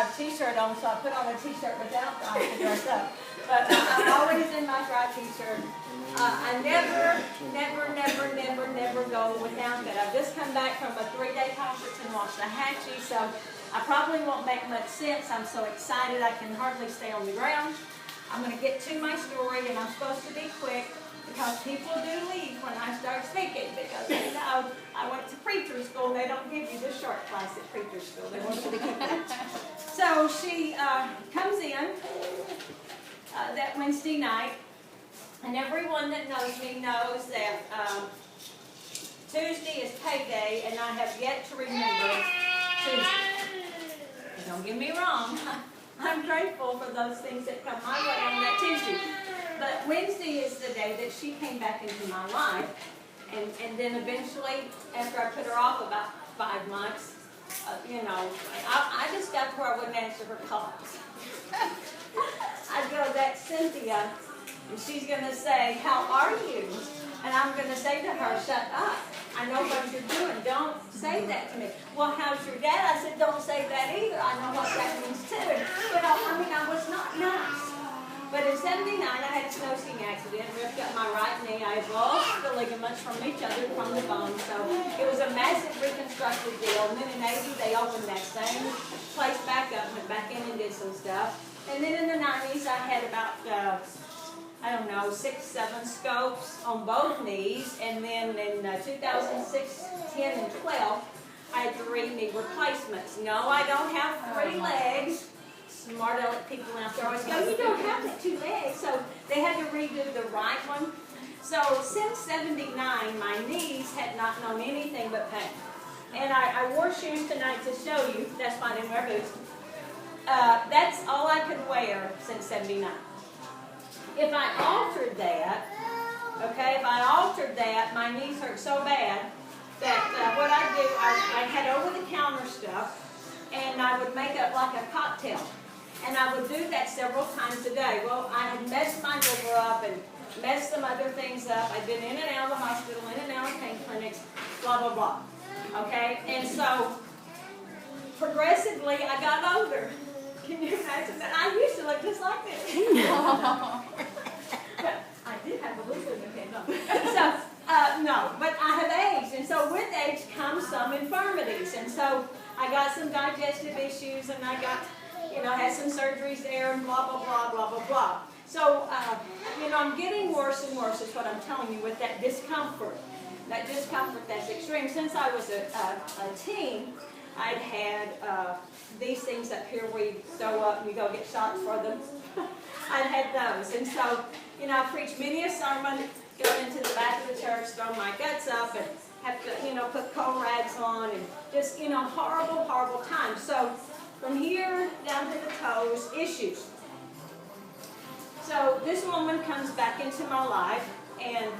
dry t-shirt on, so I put on a t-shirt without dry to dress up. But I'm always in my dry t-shirt. I never go without that. I've just come back from a 3-day conference in Waxahachie, so I probably won't make much sense. I'm so excited I can hardly stay on the ground. I'm going to get to my story, and I'm supposed to be quick because people do leave when I start speaking because they know I went to preacher school. They don't give you the short class at preacher school. They want you to keep it. So she comes in that Wednesday night, and everyone that knows me knows that Tuesday is payday, and I have yet to remember Tuesday. Don't get me wrong. I'm grateful for those things that come my way on that Tuesday. But Wednesday is the day that she came back into my life. And then eventually, after I put her off about 5 months, I just got to where I wouldn't answer her calls. I'd go, that's Cynthia, and she's going to say, how are you? And I'm going to say to her, shut up. I know what you're doing. Don't say that to me. Well, how's your dad? I said, don't say that either. I know what that means too. I was not nice. But in '79, I had a snow skiing accident, ripped up my right knee. I lost the ligaments from each other, from the bone. So it was a massive reconstructive deal. And then in '80, they opened that same place back up, went back in and did some stuff. And then in the '90s, I had about 6, 7 scopes on both knees, and then in 2006, 10, and 12, I had 3 knee replacements. No, I don't have 3 legs. Smart aleck people out there always go, you don't have the 2 legs. So they had to redo the right one. So since '79, my knees had not known anything but pain. And I wore shoes tonight to show you. That's why I didn't wear boots. That's all I could wear since '79. If I altered that, my knees hurt so bad that what I do, I had over-the-counter stuff, and I would make up like a cocktail. And I would do that several times a day. Well, I had messed my liver up and messed some other things up. I'd been in and out of the hospital, in and out of pain clinics, blah, blah, blah. Okay? And so, progressively, I got older. Can you imagine that? I used to look just like this. I did have a little bit of head on. So, no, but I have aged. And so with age comes some infirmities. And so I got some digestive issues, and I got, had some surgeries there, and blah, blah, blah, blah, blah, blah. So, I'm getting worse and worse is what I'm telling you with that discomfort. That discomfort that's extreme. Since I was a teen, I'd had these things up here where you sew up and you go get shots for them. I'd had those. And so, I preached many a sermon, go into the back of the church, throw my guts up, and have to, put cold rags on, and just, horrible, horrible times. So, from here down to the toes, issues. So, this woman comes back into my life, and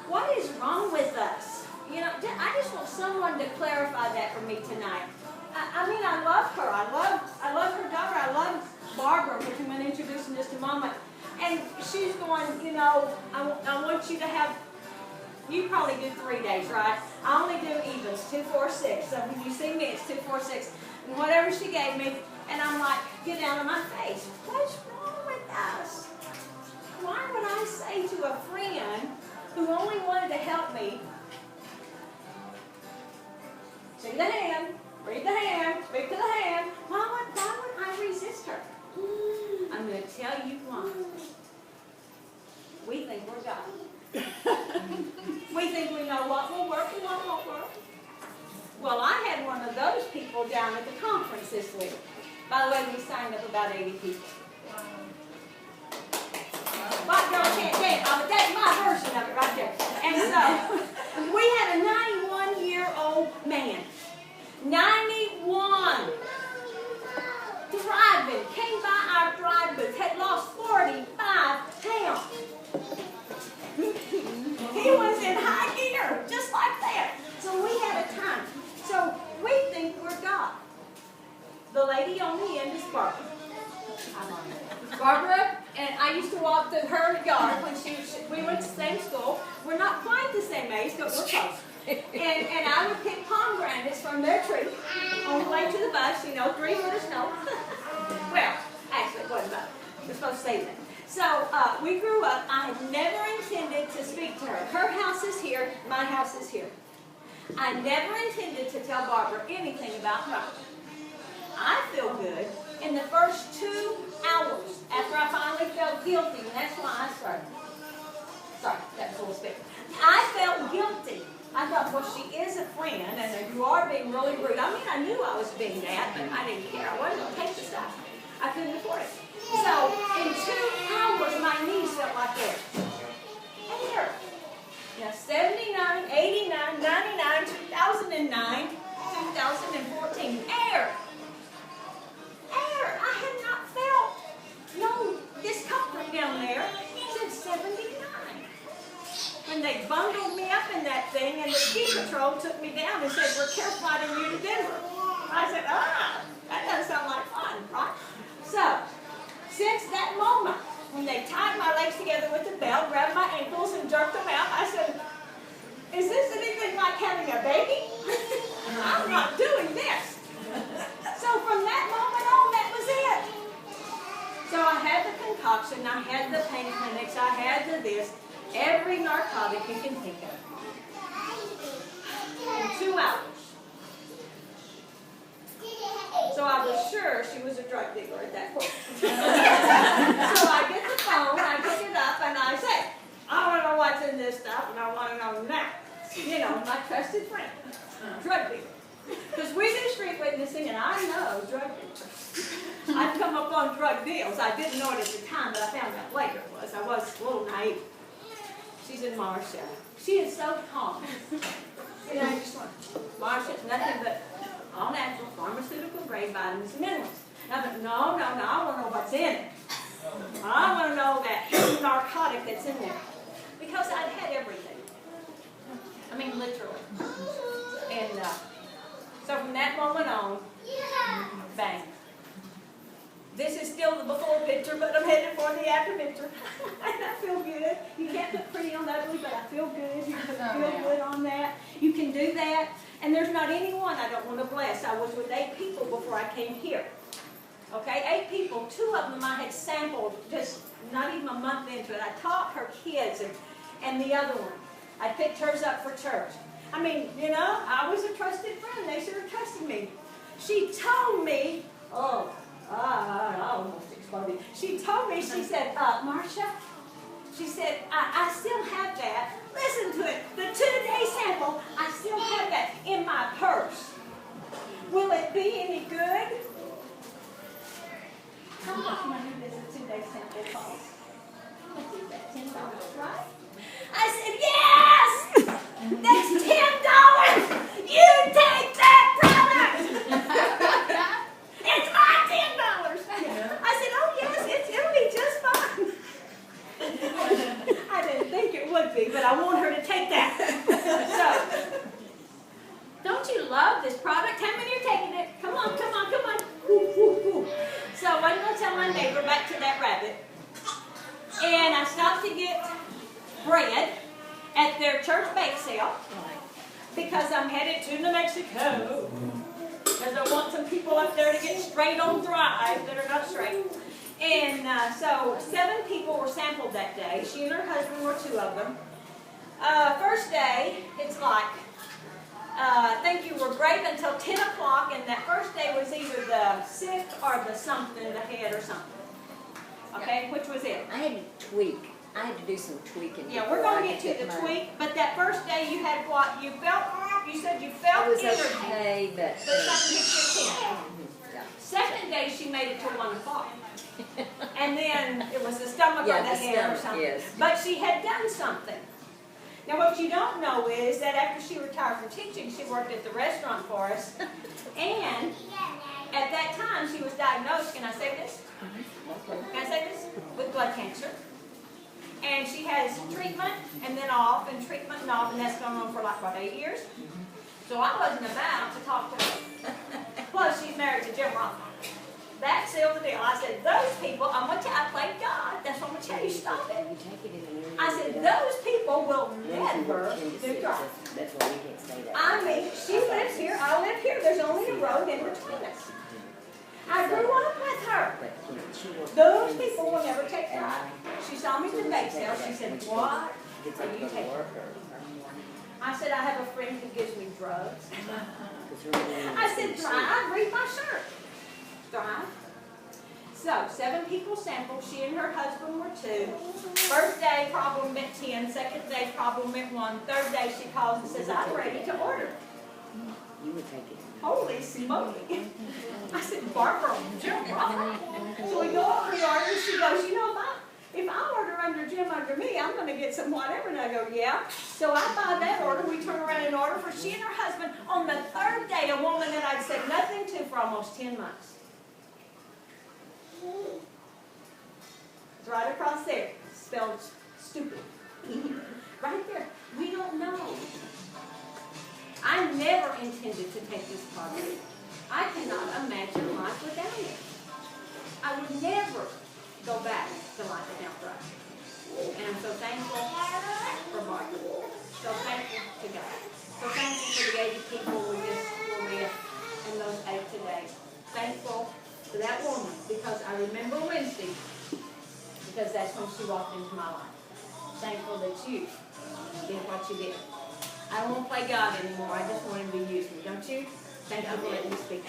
what is wrong with us? I just want someone to clarify that for me tonight. I love her. I love her daughter. I love Barbara, which I'm going to introduce in just a moment. And she's going, I want you to have, you probably do 3 days, right? I only do evens, 2, 4, 6. So when you see me, it's 2, 4, 6. And whatever she gave me, and I'm like, get out of my face. What's wrong with us? Why would I say to a friend who only wanted to help me, see the hand, read the hand, speak to the hand. Why would I resist her? I'm going to tell you why. We think we're God. We think we know what will work and what won't work. Well, I had one of those people down at the conference this week. By the way, we signed up about 80 people. White girl can't dance, but that's my version of it right there. And so, we had a 91-year-old man. 91. Driving, came by our drive booth, had lost 45 pounds. He was in high gear, just like that. So we had a time. So we think we're God. The lady on the end is Barbara. Barbara, and I used to walk through her yard when we went to the same school. We're not quite the same age, but we're close. And I would pick pomegranates from their tree on the way to the bus, 3 foot of snow. Well, actually, it wasn't about. We're supposed to say that. So we grew up. I had never intended to speak to her. Her house is here. My house is here. I never intended to tell Barbara anything about her. I feel good in the first 2 hours after I finally felt guilty, and that's why I started. Sorry, that was a little speak. I felt guilty. I thought, well, she is a friend, and you are being really rude. I mean, I knew I was being that, but I didn't care. I wasn't going to take the stuff. I couldn't afford it. So, in 2 hours, my knees felt like air. Air. 79, 89, 99, 2009, 2014. Air. Air. I had not felt no discomfort down there since 79. When they bundled me up in that thing and the ski patrol took me down and said, we're care flighting you to Denver. I said, that doesn't sound like fun, right? So, since that moment, when they tied my legs together with the belt, grabbed my ankles and jerked them out, I said, is this anything like having a baby? I'm not doing this. So from that moment on, that was it. So I had the concoction, I had the pain clinics, I had the this, every narcotic you can think of. In 2 hours. So I was sure she was a drug dealer at that point. So I get the phone, I pick it up, and I say, I want to know what's in this stuff, and I want to know now. My trusted friend, drug dealer. Because we do street witnessing, and I know drug dealers. I've come up on drug deals. I didn't know it at the time, but I found out later it was. I was a little naive. She's in Marsha. She is so calm. I just want, Marsha's nothing but all natural, pharmaceutical grade vitamins and minerals. And I thought, no, I want to know what's in it. I want to know that narcotic that's in there. Because I'd had everything. I mean, literally. And so from that moment on, bang. This is still the before picture, but I'm headed for the after picture. And I feel good. You can't put pretty on ugly, but I feel good. You can feel good on that. You can do that. And there's not anyone I don't want to bless. I was with 8 people before I came here. Okay, 8 people. 2 of them I had sampled just not even a month into it. I taught her kids and the other one. I picked hers up for church. I mean, I was a trusted friend. They sort of trusted me. She told me, I almost exploded. She told me, she said, Marsha, she said, I still have that. Listen to it. The 2-day sample, I still have that in my purse. Will it be any good? How much money does a 2-day sample cost? I think that's $10, right? I said, yes! That's $10! You take that product! It's my $10! I said, oh yes, it'll be just fine. I didn't think it would be, but I want her to take that. So, don't you love this product? How many are taking it? Come on. Woo, woo, woo. So I'm going to tell my neighbor back to that rabbit. And I stopped to get bread at their church bake sale because I'm headed to New Mexico because I want some people up there to get straight on drive that are not straight. And so 7 people were sampled that day. She and her husband were 2 of them. First day, it's like, I think you were great until 10 o'clock, and that first day was either the sick or the something, the head or something. Okay, which was it? I had to tweak. I had to do some tweaking. Yeah, we're going to get to the tweak, but that first day you had what? You felt, you said you felt energy. It was okay, but something hit your chin. Second day she made it to 1 o'clock. And then it was the stomach or the head or something. Yes. But she had done something. Now what you don't know is that after she retired from teaching, she worked at the restaurant for us. And at that time she was diagnosed, can I say this? Can I say this? With blood cancer. And she has treatment and then off and treatment and off, and that's gone on for like, what, 8 years? So I wasn't about to talk to her. Plus she's married to Jim Roth. That sealed the deal. I said, those people, I'm going to tell, I played God. That's what I'm going to tell you, stop it. You take it in the room. I said, those people will never do drugs. That's why we can't say that. I mean, she lives here, I live here. There's only a road in between us. I grew up with her. Those people will never take drugs. She saw me at the bake sale. She said, what are you taking? I said, I have a friend who gives me drugs. I said, try. Read my shirt. Try. So, 7 people sampled. She and her husband were 2. First day, problem meant 10. Second day, problem meant 1. Third day, she calls and says, I'm ready to order. You would take it. Holy smoky. I said, Barbara, Jim, Barbara. So we go up, we order. She goes, you know, if I order under Jim under me, I'm going to get some whatever. And I go, yeah. So I buy that order. We turn around and order for she and her husband. On the 3rd day, a woman that I'd said nothing to for almost 10 months. It's right across there. Spelled stupid. Right there. We don't know. I never intended to take this product. I cannot imagine life without it. I would never go back to life without drugs. And I'm so thankful for Barbara. So thankful to God. So thankful for the 80 people we just were with and those 8 today. Thankful for that woman because I remember Wednesday because that's when she walked into my life. Thankful that you did what you did. I don't want to play God anymore. I just want him to use me, don't you? Thank you for letting me speak.